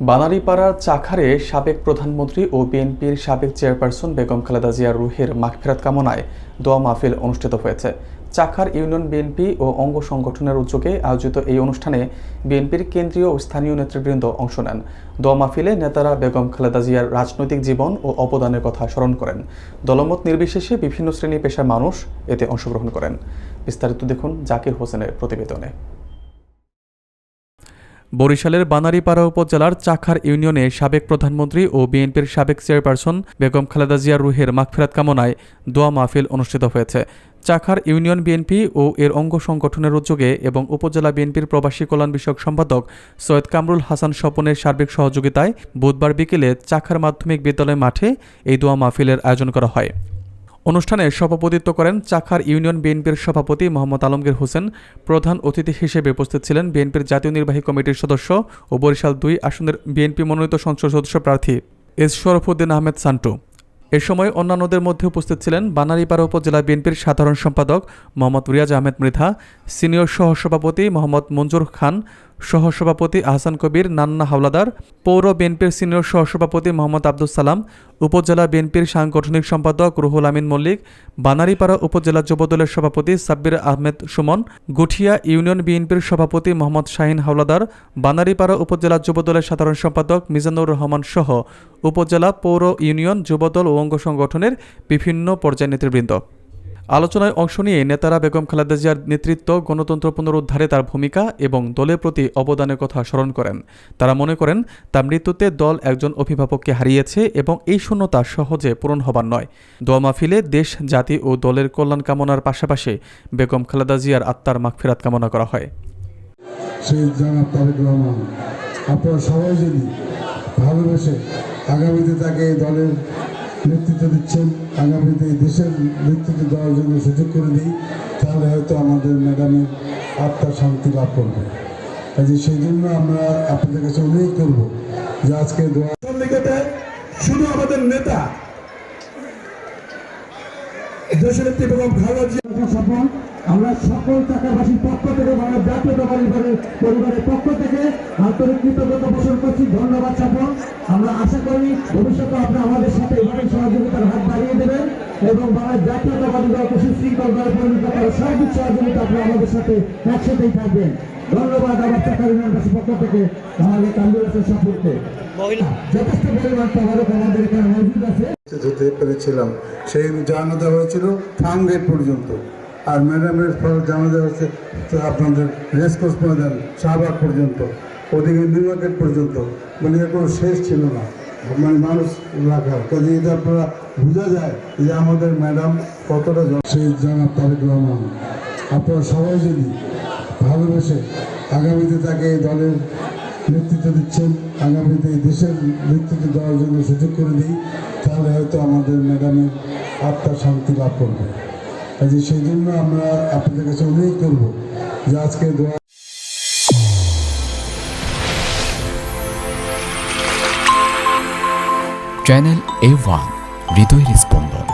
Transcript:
বানারীপাড়ার চাখারে সাবেক প্রধানমন্ত্রী ও বিএনপির সাবেক চেয়ারপারসন বেগম খালেদা জিয়ার রুহের মাগফিরাত কামনায় দোয়া মাহফিল অনুষ্ঠিত হয়েছে। চাখার ইউনিয়ন বিএনপি ও অঙ্গ সংগঠনের উদ্যোগে আয়োজিত এই অনুষ্ঠানে বিএনপির কেন্দ্রীয় ও স্থানীয় নেতৃবৃন্দ অংশ নেন। দোয়া মাহফিলে নেতারা বেগম খালেদা জিয়ার রাজনৈতিক জীবন ও অবদানের কথা স্মরণ করেন। দলমত নির্বিশেষে বিভিন্ন শ্রেণী পেশার মানুষ এতে অংশগ্রহণ করেন। বিস্তারিত দেখুন জাকির হোসেনের প্রতিবেদনে। বরিশালের বানারীপাড়া উপজেলার চাখার ইউনিয়নে সাবেক প্রধানমন্ত্রী ও বিএনপির সাবেক চেয়ারপারসন বেগম খালেদা জিয়ার রুহের মাগফিরাত কামনায় দোয়া মাহফিল অনুষ্ঠিত হয়েছে। চাখার ইউনিয়ন বিএনপি ও এর অঙ্গ সংগঠনের উদ্যোগে এবং উপজেলা বিএনপির প্রবাসী কল্যাণ বিষয়ক সম্পাদক সৈয়দ কামরুল হাসান স্বপনের সার্বিক সহযোগিতায় বুধবার বিকেলে চাখার মাধ্যমিক বিদ্যালয় মাঠে এই দোয়া মাহফিলের আয়োজন করা হয়। অনুষ্ঠানে সভাপতিত্ব করেন চাখার ইউনিয়ন বিএনপির সভাপতি মোহাম্মদ আলমগীর হোসেন। প্রধান অতিথি হিসেবে উপস্থিত ছিলেন বিএনপির জাতীয় নির্বাহী কমিটির সদস্য ও বরিশাল ২ আসনের বিএনপি মনোনীত সংসদ সদস্য প্রার্থী এস শরফুদ্দিন আহমেদ সান্টু। এ সময় অন্যান্যদের মধ্যে উপস্থিত ছিলেন বানারীপাড়া উপজেলা বিএনপির সাধারণ সম্পাদক মোহাম্মদ রিয়াজ আহমেদ মৃধা, সিনিয়র সহসভাপতি মোহাম্মদ মঞ্জুর খান, সহসভাপতি আহসান কবির নান্না হাওলাদার, পৌর বিএনপির সিনিয়র সহসভাপতি মোহাম্মদ আব্দুল সালাম, উপজেলা বিএনপির সাংগঠনিক সম্পাদক রুহুল আমিন মল্লিক, বানারীপাড়া উপজেলা যুবদলের সভাপতি সাব্বির আহমেদ সুমন, গুঠিয়া ইউনিয়ন বিএনপির সভাপতি মোহাম্মদ শাহিন হাওলাদার, বানারীপাড়া উপজেলা যুবদলের সাধারণ সম্পাদক মিজানুর রহমান সহ উপজেলা, পৌর, ইউনিয়ন, যুবদল ও অঙ্গ সংগঠনের বিভিন্ন পর্যায়ের নেতৃবৃন্দ। আলোচনায় অংশ নিয়ে নেতারা বেগম খালেদা জিয়ার নেতৃত্ব, গণতন্ত্র পুনরুদ্ধারে তার ভূমিকা এবং দলের প্রতি অবদানের কথা স্মরণ করেন। তারা মনে করেন তার মৃত্যুতে দল একজন অভিভাবককে হারিয়েছে এবং এই শূন্যতা সহজে পূরণ হবার নয়। দোয়া মাহফিলে দেশ, জাতি ও দলের কল্যাণ কামনার পাশাপাশি বেগম খালেদা জিয়ার আত্মার মাগফিরাত কামনা করা হয়। আপনারা সবাই যদি ভালোবেসে আগামীতে তাকে দলের নেতৃত্ব দিচ্ছেন, আগামীতে দেশের নেতৃত্ব দেওয়ার জন্য সুযোগ করে দিই, তাহলে হয়তো আমাদের ম্যাডামের আত্মা শান্তি লাভ করবে। কাজে সেই জন্য আমরা আপনাদের কাছে অনুরোধ করবো যে আজকে শুধু আমাদের নেতা দেশনেত্রী বেগম খালেদা জিয়ার স্বপ্ন, আমরা সকল চাকারবাসীর পক্ষ থেকে বাংলাদেশ জাতীয়তাবাদী পরিবারের পক্ষ থেকে আন্তরিক কৃতজ্ঞতা পোষণ করছি, ধন্যবাদ জ্ঞাপন। আমরা আশা করি ভবিষ্যতে আপনি আমাদের সাথে এভাবে সহযোগিতার হাত বাড়িয়ে দেবেন এবং বাংলাদেশ জাতীয়তাবাদী দলকে সুশৃঙ্খল দলে পরিণত করার সার্বিক সহযোগিতা আপনি আমাদের সাথে একসাথেই থাকবেন। ধন্যবাদ আমার চাকার ইউনিয়নবাসীর পক্ষ থেকে আমাদের কামরুলের সাপোর্টে যথেষ্ট পরিমাণ তদারক আমাদের এখানে মজুদ আছে। যেতে পেরেছিলাম সেই জানানো দেওয়া হয়েছিল ফার্ম গেট পর্যন্ত, আর ম্যাডামের জানা দেওয়া হচ্ছে আপনাদের রেসকোর্স ময়দান শাহবাগ পর্যন্ত, ওদিকে নিউ মার্কেট পর্যন্ত, মানে কোনো শেষ ছিল না, মানে মানুষ রাখার কাজে এটা আপনারা বোঝা যায় যে আমাদের ম্যাডাম কতটা সেই জনাব তারেক রহমান। আপনারা সবাই যদি ভালোবেসে আগামীতে তাকে দলের নেতৃত্ব দিচ্ছেন, আগামীতে দেশের নেতৃত্ব দেওয়ার জন্য সুযোগ করে দিই, তাহলে হয়তো আমাদের ম্যাডামের আত্মা শান্তি লাভ করবে। কাজে সেই জন্য আমরা আপনাদের কাছে অনুরোধ করবো যে আজকে দোয়া। চ্যানেল A1 হৃদয়ের স্পন্দন।